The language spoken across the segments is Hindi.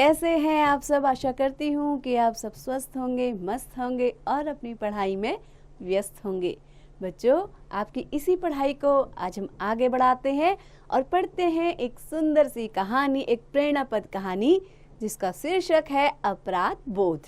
कैसे हैं आप सब। आशा करती हूँ कि आप सब स्वस्थ होंगे, मस्त होंगे और अपनी पढ़ाई में व्यस्त होंगे। बच्चों, आपकी इसी पढ़ाई को आज हम आगे बढ़ाते हैं और पढ़ते हैं एक सुंदर सी कहानी, एक प्रेरणापद कहानी जिसका शीर्षक है अपराध बोध।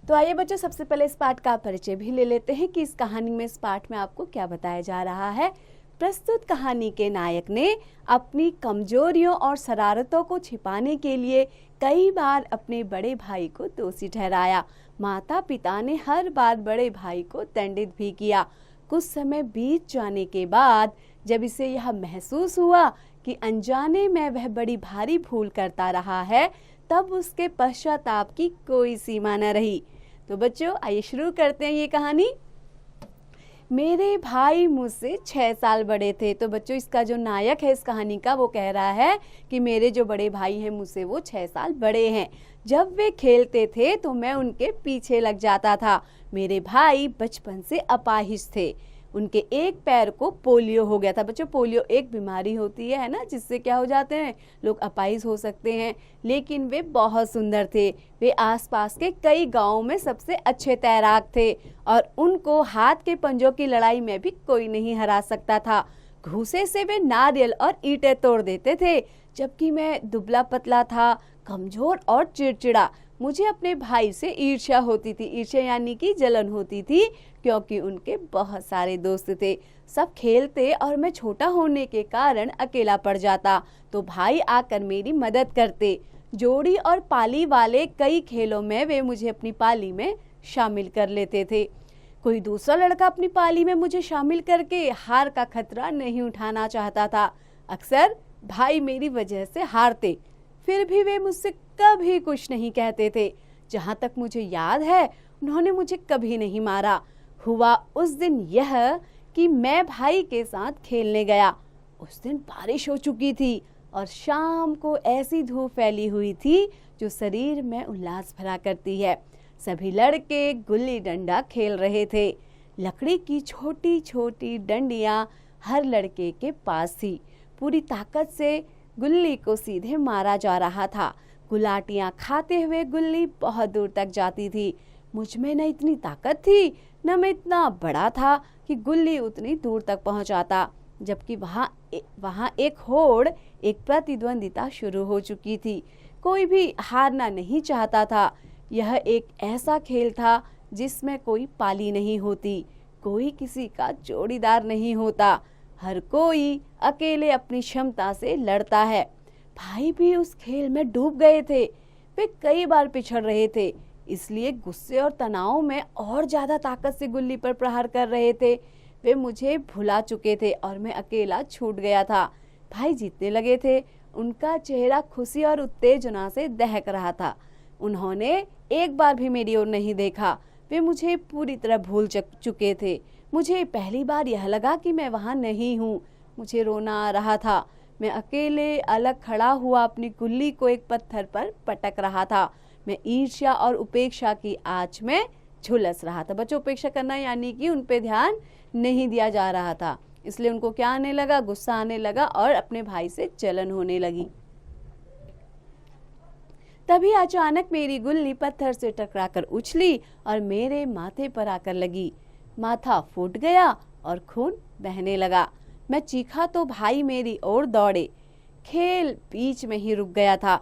तो आइए बच्चों, सबसे पहले इस पाठ का परिचय भी ले लेते हैं कि इस कहानी में, इस पाठ में आपको क्या बताया जा रहा है। प्रस्तुत कहानी के नायक ने अपनी कमजोरियों और शरारतों को छिपाने के लिए कई बार अपने बड़े भाई को दोषी ठहराया। माता पिता ने हर बार बड़े भाई को दंडित भी किया। कुछ समय बीत जाने के बाद जब इसे यह महसूस हुआ कि अनजाने में वह बड़ी भारी भूल करता रहा है, तब उसके पश्चाताप की कोई सीमा न रही। तो बच्चों, आइए शुरू करते हैं ये कहानी। मेरे भाई मुझसे 6 साल बड़े थे। तो बच्चों, इसका जो नायक है इस कहानी का, वो कह रहा है कि मेरे जो बड़े भाई हैं मुझसे वो 6 साल बड़े हैं। जब वे खेलते थे तो मैं उनके पीछे लग जाता था। मेरे भाई बचपन से अपाहिज थे। उनके एक पैर को पोलियो हो गया था। बच्चों, पोलियो एक बीमारी होती है ना, जिससे क्या हो जाते हैं, लोग अपाहिज हो सकते हैं। लेकिन वे बहुत सुंदर थे। वे आसपास के कई गांवों में सबसे अच्छे तैराक थे और उनको हाथ के पंजों की लड़ाई में भी कोई नहीं हरा सकता था। घूंसे से वे नारियल और ईंटें तोड़ देते थे, जबकि मैं दुबला पतला था, कमजोर और चिड़चिड़ा। मुझे अपने भाई से ईर्ष्या होती थी। ईर्ष्या यानी कि जलन होती थी, क्योंकि उनके बहुत सारे दोस्त थे। सब खेलते और मैं छोटा होने के कारण अकेला पड़ जाता, तो भाई आकर मेरी मदद करते। जोड़ी और पाली वाले कई खेलों में वे मुझे अपनी पाली में शामिल कर लेते थे। कोई दूसरा लड़का अपनी पाली में मुझे शामिल करके हार का खतरा नहीं उठाना चाहता था। अक्सर भाई मेरी वजह से हारते, फिर भी वे मुझसे कभी कुछ नहीं कहते थे। जहाँ तक मुझे याद है, उन्होंने मुझे कभी नहीं मारा। हुआ उस दिन यह कि मैं भाई के साथ खेलने गया। उस दिन बारिश हो चुकी थी और शाम को ऐसी धूप फैली हुई थी जो शरीर में उल्लास भरा करती है। सभी लड़के गुल्ली डंडा खेल रहे थे। लकड़ी की छोटी छोटी डंडियां हर लड़के के पास थी। पूरी ताकत से गुल्ली को सीधे मारा जा रहा था। गुलाटियां खाते हुए गुल्ली बहुत दूर तक जाती थी। मुझ में न इतनी ताकत थी, न मैं इतना बड़ा था कि गुल्ली उतनी दूर तक पहुंचाता। जबकि वहाँ एक होड़, एक प्रतिद्वंदिता शुरू हो चुकी थी। कोई भी हारना नहीं चाहता था। यह एक ऐसा खेल था जिसमें कोई पाली नहीं होती, कोई किसी का जोड़ीदार नहीं होता। हर कोई अकेले अपनी क्षमता से लड़ता है। भाई भी उस खेल में डूब गए थे। वे कई बार पिछड़ रहे थे, इसलिए गुस्से और तनाव में और ज्यादा ताकत से गुल्ली पर प्रहार कर रहे थे। वे मुझे भुला चुके थे और मैं अकेला छूट गया था। भाई जीतने लगे थे। उनका चेहरा खुशी और उत्तेजना से दहक रहा था। उन्होंने एक बार भी मेरी ओर नहीं देखा। वे मुझे पूरी तरह भूल चुके थे। मुझे पहली बार यह लगा कि मैं वहाँ नहीं हूँ। मुझे रोना आ रहा था। मैं अकेले अलग खड़ा हुआ अपनी गुल्ली को एक पत्थर पर पटक रहा था। मैं ईर्ष्या और उपेक्षा की आंच में झुलस रहा था। बच्चों, उपेक्षा करना यानी कि उन पे ध्यान नहीं दिया जा रहा था, इसलिए उनको क्या आने लगा, गुस्सा आने लगा और अपने भाई से जलन होने लगी। तभी अचानक मेरी गुल्ली पत्थर से टकराकर उछली और मेरे माथे पर आकर लगी। माथा फूट गया और खून बहने लगा। मैं चीखा तो भाई मेरी ओर दौड़े। खेल बीच में ही रुक गया था।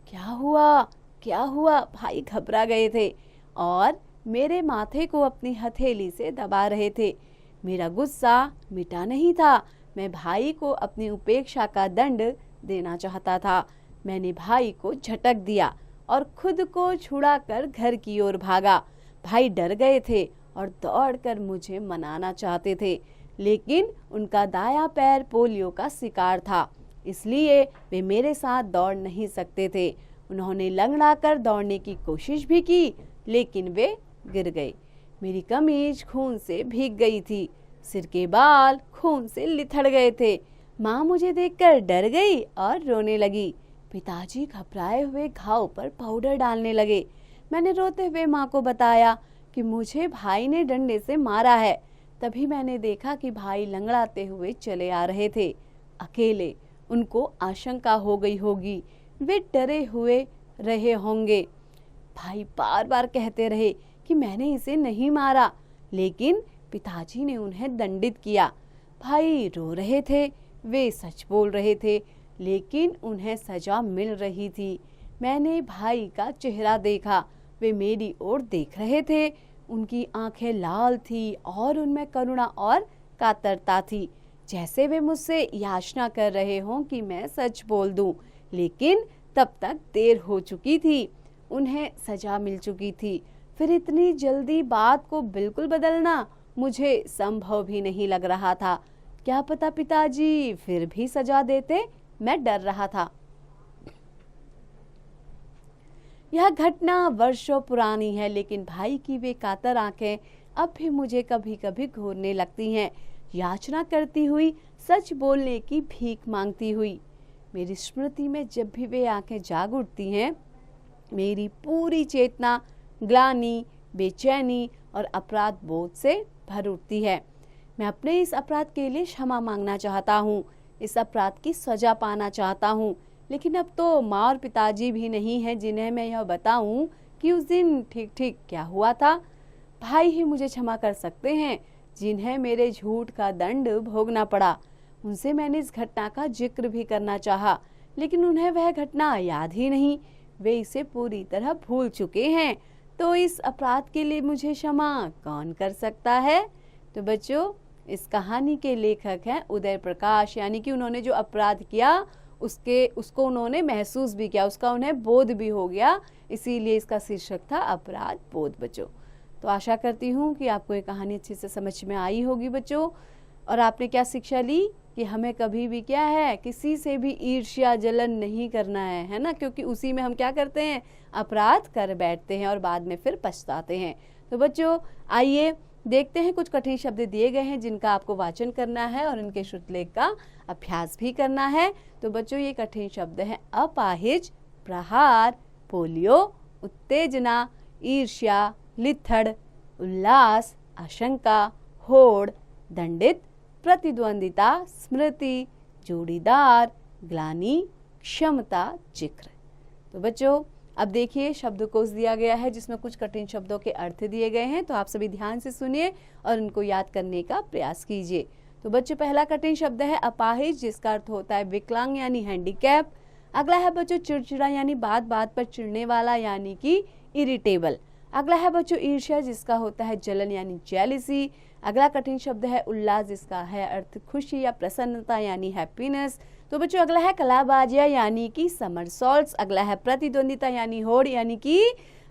क्या हुआ, क्या हुआ? भाई घबरा गए थे और मेरे माथे को अपनी हथेली से दबा रहे थे। मेरा गुस्सा मिटा नहीं था। मैं भाई को अपनी उपेक्षा का दंड देना चाहता था। मैंने भाई को झटक दिया और खुद को छुड़ाकर घर की ओर भागा। भाई डर गए थे और दौड़कर मुझे मनाना चाहते थे, लेकिन उनका दायां पैर पोलियो का शिकार था, इसलिए वे मेरे साथ दौड़ नहीं सकते थे। उन्होंने लंगड़ाकर दौड़ने की कोशिश भी की, लेकिन वे गिर गए। मेरी कमीज खून से भीग गई थी। सिर के बाल खून से लिथड़ गए थे। माँ मुझे देखकर डर गई और रोने लगी। पिताजी घबराए हुए घाव पर पाउडर डालने लगे। मैंने रोते हुए माँ को बताया कि मुझे भाई ने डंडे से मारा है। तभी मैंने देखा कि भाई लंगड़ाते हुए चले आ रहे थे, अकेले। उनको आशंका हो गई होगी। वे डरे हुए रहे होंगे। भाई बार बार कहते रहे कि मैंने इसे नहीं मारा, लेकिन पिताजी ने उन्हें दंडित किया। भाई रो रहे थे, वे सच बोल रहे थे, लेकिन उन्हें सजा मिल रही थी। मैंने भाई का चेहरा देखा, वे मेरी ओर देख रहे थे। उनकी आंखें लाल थी और उनमें करुणा और कातरता थी, जैसे वे मुझसे याचना कर रहे हों कि मैं सच बोल दूं। लेकिन तब तक देर हो चुकी थी, उन्हें सजा मिल चुकी थी। फिर इतनी जल्दी बात को बिल्कुल बदलना मुझे संभव भी नहीं लग रहा था। क्या पता पिताजी फिर भी सजा देते, मैं डर रहा था। यह घटना वर्षों पुरानी है, लेकिन भाई की वे कातर आंखें अब भी मुझे कभी कभी घूरने लगती हैं, याचना करती हुई, सच बोलने की भीख मांगती हुई। मेरी स्मृति में जब भी वे आंखें जाग उठती हैं, मेरी पूरी चेतना ग्लानि, बेचैनी और अपराध बोध से भर उठती है। मैं अपने इस अपराध के लिए क्षमा मांगना चाहता हूँ, इस अपराध की सजा पाना चाहता हूँ, लेकिन अब तो माँ और पिताजी भी नहीं हैं जिन्हें मैं यह बताऊं कि उस दिन ठीक ठीक क्या हुआ था। भाई ही मुझे क्षमा कर सकते हैं, जिन्हें मेरे झूठ का दंड भोगना पड़ा। उनसे मैंने इस घटना का जिक्र भी करना चाहा, लेकिन उन्हें वह घटना याद ही नहीं, वे इसे पूरी तरह भूल चुके हैं। तो इस अपराध के लिए मुझे क्षमा कौन कर सकता है? तो बच्चों, इस कहानी के लेखक हैं उदय प्रकाश, यानी कि उन्होंने जो अपराध किया उसको उन्होंने महसूस भी किया, उसका उन्हें बोध भी हो गया, इसीलिए इसका शीर्षक था अपराध बोध। बच्चों, तो आशा करती हूँ कि आपको ये कहानी अच्छे से समझ में आई होगी बच्चों। और आपने क्या शिक्षा ली कि हमें कभी भी क्या है, किसी से भी ईर्ष्या जलन नहीं करना है ना, क्योंकि उसी में हम क्या करते हैं, अपराध कर बैठते हैं और बाद में फिर पछताते हैं। तो बच्चों, आइए देखते हैं, कुछ कठिन शब्द दिए गए हैं जिनका आपको वाचन करना है और इनके श्रुतलेख का अभ्यास भी करना है। तो बच्चों, ये कठिन शब्द हैं अपाहिज, प्रहार, पोलियो, उत्तेजना, ईर्ष्या, लिथड़, उल्लास, आशंका, होड़, दंडित, प्रतिद्वंदिता, स्मृति, जोड़ीदार, ग्लानि, क्षमता, जिक्र। तो बच्चों, अब देखिए शब्दकोश दिया गया है जिसमें कुछ कठिन शब्दों के अर्थ दिए गए हैं, तो आप सभी ध्यान से सुनिए और इनको याद करने का प्रयास कीजिए। तो बच्चों, पहला कठिन शब्द है अपाहिज, जिसका अर्थ होता है विकलांग यानी हैंडीकैप। अगला है बच्चों चिड़चिड़ा यानी बात बात पर चिढ़ने वाला यानी कि इरिटेबल। अगला है बच्चों ईर्ष्या, जिसका होता है जलन यानी जेलिसी। अगला कठिन शब्द है उल्लास, जिसका है अर्थ खुशी या प्रसन्नता यानी हैप्पीनेस। तो बच्चों, अगला है कलाबाजिया यानी कि समरसॉल्ट्स। अगला है प्रतिद्वंदिता यानी होड़ यानी कि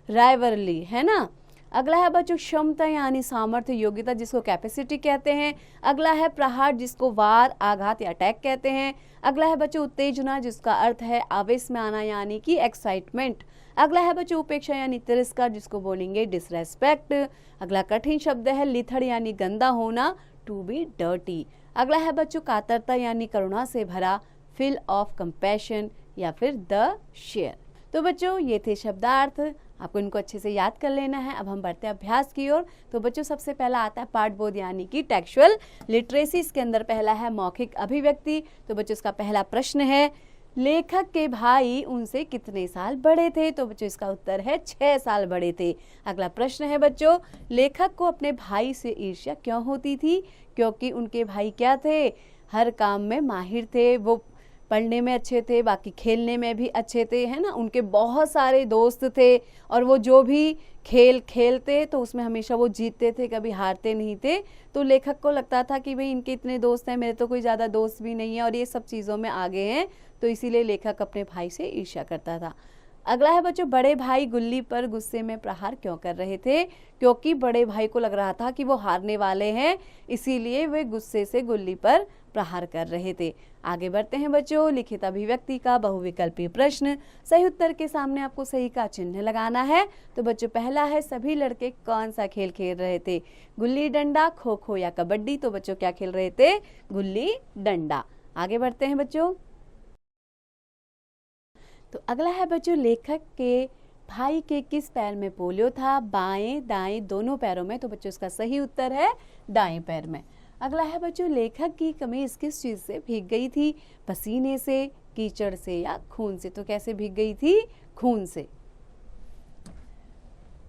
राइवरली, है ना। अगला है बच्चों क्षमता यानी सामर्थ्य, योग्यता, जिसको कैपेसिटी कहते हैं। अगला है प्रहार, जिसको वार, आघात या अटैक कहते हैं। अगला है बच्चों उत्तेजना, जिसका अर्थ है आवेश में आना यानी कि एक्साइटमेंट। अगला है बच्चों उपेक्षा यानी तिरस्कार, जिसको बोलेंगे डिसरेस्पेक्ट। अगला कठिन शब्द है लिथड़ यानी गंदा होना, टू बी डर्टी। अगला है बच्चों कातरता यानी करुणा से भरा, फिल ऑफ कंपैशन या फिर द शेयर। तो बच्चों, ये थे शब्दार्थ, आपको इनको अच्छे से याद कर लेना है। अब हम बढ़ते हैं अभ्यास की ओर। तो बच्चों, सबसे पहला आता है पाठबोध यानी कि टेक्सुअल लिटरेसी। इसके अंदर पहला है मौखिक अभिव्यक्ति। तो बच्चों, इसका पहला प्रश्न है लेखक के भाई उनसे कितने साल बड़े थे? तो बच्चों, इसका उत्तर है 6 साल बड़े थे। अगला प्रश्न है बच्चों, लेखक को अपने भाई से ईर्ष्या क्यों होती थी? क्योंकि उनके भाई क्या थे, हर काम में माहिर थे, वो पढ़ने में अच्छे थे, बाकी खेलने में भी अच्छे थे, है ना। उनके बहुत सारे दोस्त थे और वो जो भी खेल खेलते तो उसमें हमेशा वो जीतते थे, कभी हारते नहीं थे। तो लेखक को लगता था कि भाई इनके इतने दोस्त हैं, मेरे तो कोई ज़्यादा दोस्त भी नहीं है और ये सब चीज़ों में आगे हैं, तो इसीलिए लेखक अपने भाई से ईर्ष्या करता था। अगला है बच्चों, बड़े भाई गुल्ली पर गुस्से में प्रहार क्यों कर रहे थे? क्योंकि बड़े भाई को लग रहा था कि वो हारने वाले हैं, इसीलिए वे गुस्से से गुल्ली पर प्रहार कर रहे थे। आगे बढ़ते हैं बच्चों, लिखित अभिव्यक्ति का बहुविकल्पीय प्रश्न। सही उत्तर के सामने आपको सही का चिन्ह लगाना है। तो बच्चों, पहला है सभी लड़के कौन सा खेल खेल रहे थे, गुल्ली डंडा, खो खो या कबड्डी? तो बच्चों, क्या खेल रहे थे, गुल्ली डंडा। आगे बढ़ते हैं बच्चों। तो अगला है बच्चों, लेखक के भाई के किस पैर में पोलियो था, बाएं दाएं दोनों पैरों में? तो बच्चों, इसका सही उत्तर है दाएं पैर में। अगला है बच्चों, लेखक की कमीज किस चीज से भीग गई थी, पसीने से, कीचड़ से या खून से। तो कैसे भीग गई थी? खून से।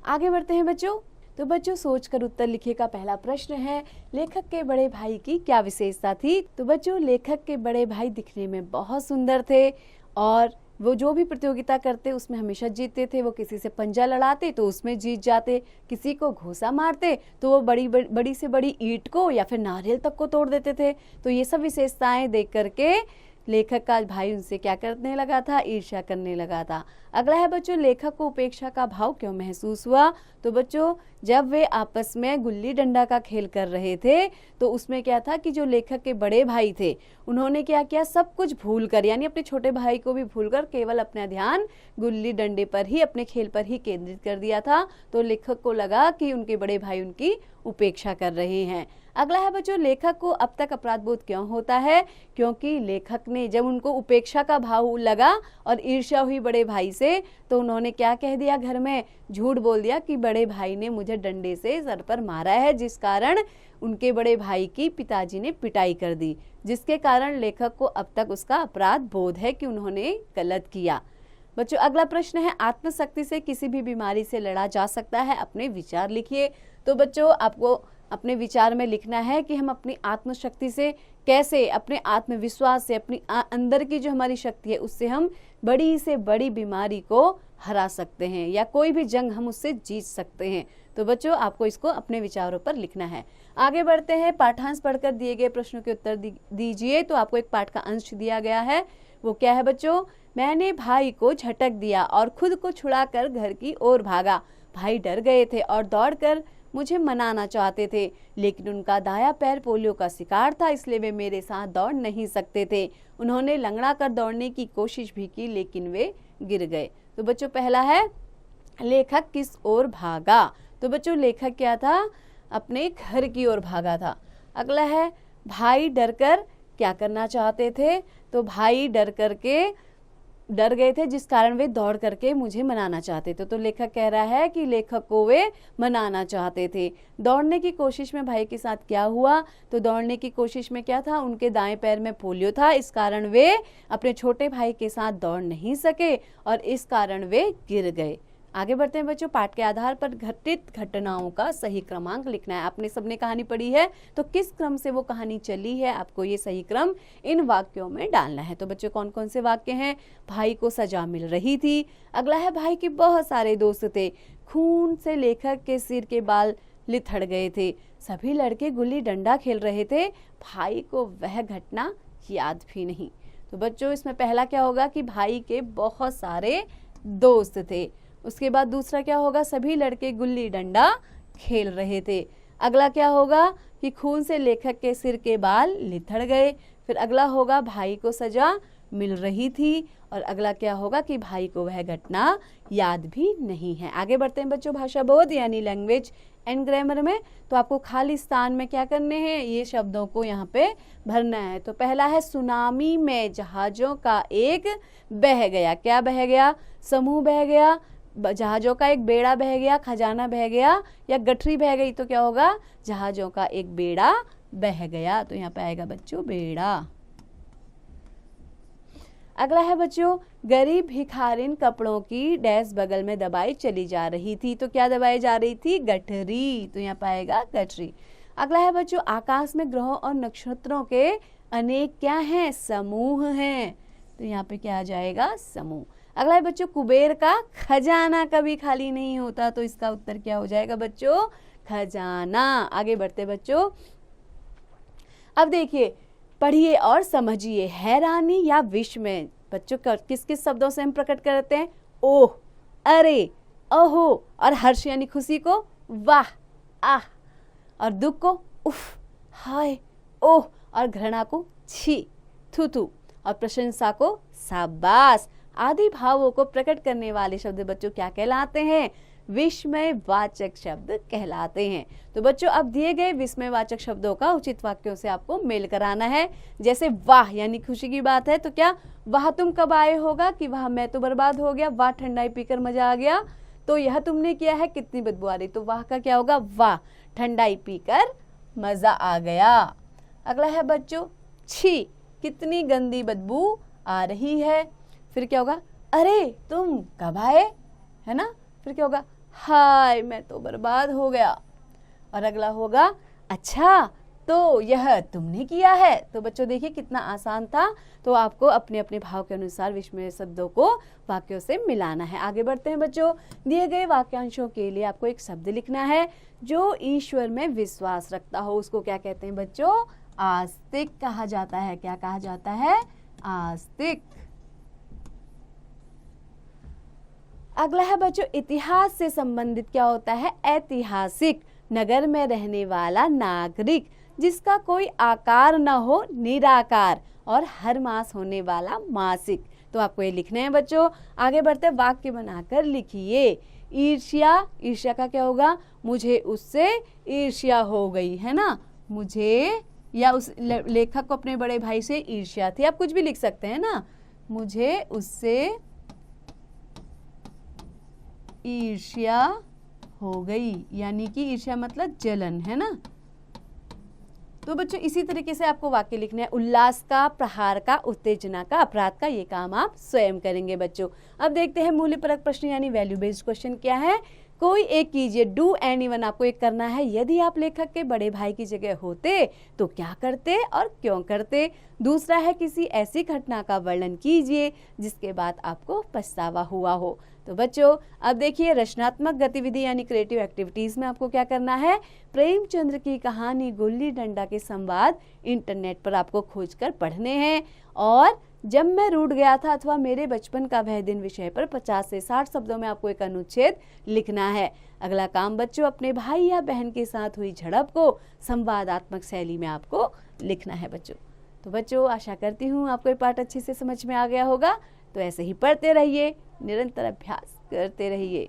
आगे बढ़ते हैं बच्चों। तो बच्चों सोचकर उत्तर लिखिए का पहला प्रश्न है, लेखक के बड़े भाई की क्या विशेषता थी? तो बच्चों लेखक के बड़े भाई दिखने में बहुत सुंदर थे और वो जो भी प्रतियोगिता करते उसमें हमेशा जीतते थे। वो किसी से पंजा लड़ाते तो उसमें जीत जाते, किसी को घूंसा मारते तो वो बड़ी से बड़ी ईंट को या फिर नारियल तक को तोड़ देते थे। तो ये सब विशेषताएं देख करके लेखक का भाई उनसे क्या करने लगा था? ईर्ष्या करने लगा था। अगला है बच्चों, लेखक को उपेक्षा का भाव क्यों महसूस हुआ? तो बच्चों जब वे आपस में गुल्ली डंडा का खेल कर रहे थे तो उसमें क्या था कि जो लेखक के बड़े भाई थे उन्होंने क्या किया, सब कुछ भूल कर, यानी अपने छोटे भाई को भी भूल कर केवल अपना ध्यान गुल्ली डंडे पर ही, अपने खेल पर ही केंद्रित कर दिया था। तो लेखक को लगा कि उनके बड़े भाई उनकी उपेक्षा कर रहे हैं। अगला है बच्चों, लेखक को अब तक अपराध बोध क्यों होता है? क्योंकि लेखक ने जब उनको उपेक्षा का भाव लगा और ईर्ष्या हुई बड़े भाई से तो उन्होंने क्या कह दिया, घर में झूठ बोल दिया कि बड़े भाई ने मुझे डंडे से सर पर मारा है, जिस कारण उनके बड़े भाई की पिताजी ने पिटाई कर दी, जिसके कारण लेखक को अब तक उसका अपराध बोध है कि उन्होंने गलत किया। बच्चों अगला प्रश्न है, आत्मशक्ति से किसी भी बीमारी से लड़ा जा सकता है? अपने विचार लिखिए। तो बच्चों आपको अपने विचार में लिखना है कि हम अपनी आत्मशक्ति से कैसे, अपने आत्मविश्वास से, अपनी अंदर की जो हमारी शक्ति है उससे हम बड़ी से बड़ी बीमारी को हरा सकते हैं या कोई भी जंग हम उससे जीत सकते हैं। तो बच्चों आपको इसको अपने विचारों पर लिखना है। आगे बढ़ते हैं, पाठांश पढ़कर दिए गए प्रश्नों के उत्तर दीजिए। तो आपको एक पाठ का अंश दिया गया है, वो क्या है बच्चों? मैंने भाई को झटक दिया और खुद को छुड़ाकर घर की ओर भागा। भाई डर गए थे और दौड़कर मुझे मनाना चाहते थे, लेकिन उनका दाया पैर पोलियो का शिकार था, इसलिए वे मेरे साथ दौड़ नहीं सकते थे। उन्होंने लंगड़ा कर दौड़ने की कोशिश भी की लेकिन वे गिर गए। तो बच्चों पहला है, लेखक किस ओर भागा? तो बच्चों लेखक क्या था? अपने घर की ओर भागा था। अगला है, भाई डरकर क्या करना चाहते थे? तो भाई डर गए थे जिस कारण वे दौड़ करके मुझे मनाना चाहते थे। तो लेखक कह रहा है कि लेखक को वे मनाना चाहते थे। दौड़ने की कोशिश में भाई के साथ क्या हुआ? तो दौड़ने की कोशिश में क्या था? उनके दाएं पैर में पोलियो था, इस कारण वे अपने छोटे भाई के साथ दौड़ नहीं सके और इस कारण वे गिर गए। आगे बढ़ते हैं बच्चों, पाठ के आधार पर घटित घटनाओं का सही क्रमांक लिखना है। आपने सबने कहानी पढ़ी है तो किस क्रम से वो कहानी चली है, आपको ये सही क्रम इन वाक्यों में डालना है। तो बच्चों कौन कौन से वाक्य हैं? भाई को सजा मिल रही थी। अगला है, भाई के बहुत सारे दोस्त थे। खून से लेखक के सिर के बाल लिथड़ गए थे। सभी लड़के गुल्ली डंडा खेल रहे थे। भाई को वह घटना याद भी नहीं। तो बच्चों इसमें पहला क्या होगा कि भाई के बहुत सारे दोस्त थे। उसके बाद दूसरा क्या होगा? सभी लड़के गुल्ली डंडा खेल रहे थे। अगला क्या होगा कि खून से लेखक के सिर के बाल लिथड़ गए। फिर अगला होगा भाई को सजा मिल रही थी और अगला क्या होगा कि भाई को वह घटना याद भी नहीं है। आगे बढ़ते हैं बच्चों, भाषा बोध यानी लैंग्वेज एंड ग्रामर में। तो आपको खाली स्थान में क्या करने हैं? ये शब्दों को यहाँ पे भरना है। तो पहला है, सुनामी में जहाजों का एक बह गया। क्या बह गया? समूह बह गया, जहाजों का एक बेड़ा बह गया, खजाना बह गया या गठरी बह गई। तो क्या होगा? जहाजों का एक बेड़ा बह गया। तो यहाँ पे आएगा बच्चों बेड़ा। अगला है बच्चों, गरीब भिखारिन कपड़ों की डैश बगल में दबाई चली जा रही थी। तो क्या दबाई जा रही थी? गठरी। तो यहाँ पाएगा गठरी। अगला है बच्चों, आकाश में ग्रहों और नक्षत्रों के अनेक क्या हैं? समूह हैं। तो यहाँ पे क्या आ जाएगा? समूह। अगला है बच्चों, कुबेर का खजाना कभी खाली नहीं होता। तो इसका उत्तर क्या हो जाएगा बच्चों? खजाना। आगे बढ़ते बच्चों, अब देखिए पढ़िए और समझिए, हैरानी या विस्मय बच्चों किस किस शब्दों से हम प्रकट करते हैं? ओह, अरे, ओहो, और हर्ष यानी खुशी को वाह, आह, और दुख को उफ, हाय, ओह, और घृणा को छी, थू थू, और प्रशंसा को शाबाश आदि भावों को प्रकट करने वाले शब्द बच्चों क्या कहलाते हैं? विस्मय वाचक शब्द कहलाते हैं। तो बच्चों अब दिए गए विस्मय वाचक शब्दों का उचित वाक्यों से आपको मेल कराना है। जैसे वाह यानी खुशी की बात है तो क्या वाह तुम कब आए होगा कि वाह मैं तो बर्बाद हो गया, वाह ठंडाई पीकर मजा आ गया। तो यह तुमने किया है, कितनी बदबू आ रही। तो वाह का क्या होगा? वाह ठंडाई पीकर मजा आ गया। अगला है बच्चों छी, कितनी गंदी बदबू आ रही है। फिर क्या होगा, अरे तुम कब आए, है ना। फिर क्या होगा, हाय मैं तो बर्बाद हो गया। और अगला होगा, अच्छा तो यह तुमने किया है। तो बच्चों देखिए कितना आसान था। तो आपको अपने अपने भाव के अनुसार विस्मय शब्दों को वाक्यों से मिलाना है। आगे बढ़ते हैं बच्चों। दिए गए वाक्यांशों के लिए आपको एक शब्द लिखना है जो ईश्वर में विश्वास रखता हो। उसको क्या कहते हैं बच्चों, आस्तिक कहा जाता है। क्या कहा जाता है, आस्तिक। अगला है बच्चों, इतिहास से संबंधित क्या होता है, ऐतिहासिक। नगर में रहने वाला नागरिक जिसका कोई आकार न हो, निराकार। और हर मास होने वाला मासिक। तो आपको ये लिखने हैं बच्चों। आगे बढ़ते वाक्य बनाकर लिखिए। ईर्ष्या, ईर्ष्या का क्या होगा, मुझे उससे ईर्ष्या हो गई, है ना। मुझे या उस लेखक को अपने बड़े भाई से ईर्ष्या थी। आप कुछ भी लिख सकते हैं ना, मुझे उससे ईर्ष्या हो गई, यानी कि ईर्ष्या मतलब जलन, है ना। तो बच्चों इसी तरीके से आपको वाक्य लिखना है। उल्लास का, प्रहार का, उत्तेजना का, अपराध का, ये काम आप स्वयं करेंगे बच्चों। अब देखते हैं मूल्यपरक प्रश्न यानी वैल्यू बेस्ड क्वेश्चन क्या है। कोई एक कीजिए, डू एनीवन आपको एक करना है। यदि आप लेखक के बड़े भाई की जगह होते तो क्या करते और क्यों करते। दूसरा है किसी ऐसी घटना का वर्णन कीजिए जिसके बाद आपको पछतावा हुआ हो। तो बच्चों अब देखिए रचनात्मक गतिविधि यानी क्रिएटिव एक्टिविटीज में आपको क्या करना है, प्रेमचंद्र की कहानी गुल्ली डंडा के संवाद इंटरनेट पर आपको खोजकर पढ़ने हैं। और जब मैं रूठ गया था अथवा मेरे बचपन का वह दिन विषय पर 50 से 60 शब्दों में आपको एक अनुच्छेद लिखना है। अगला काम बच्चों, अपने भाई या बहन के साथ हुई झड़प को संवादात्मक शैली में आपको लिखना है बच्चों। तो बच्चों आशा करती हूँ आपको ये पाठ अच्छे से समझ में आ गया होगा। तो ऐसे ही पढ़ते रहिए, निरंतर अभ्यास करते रहिए।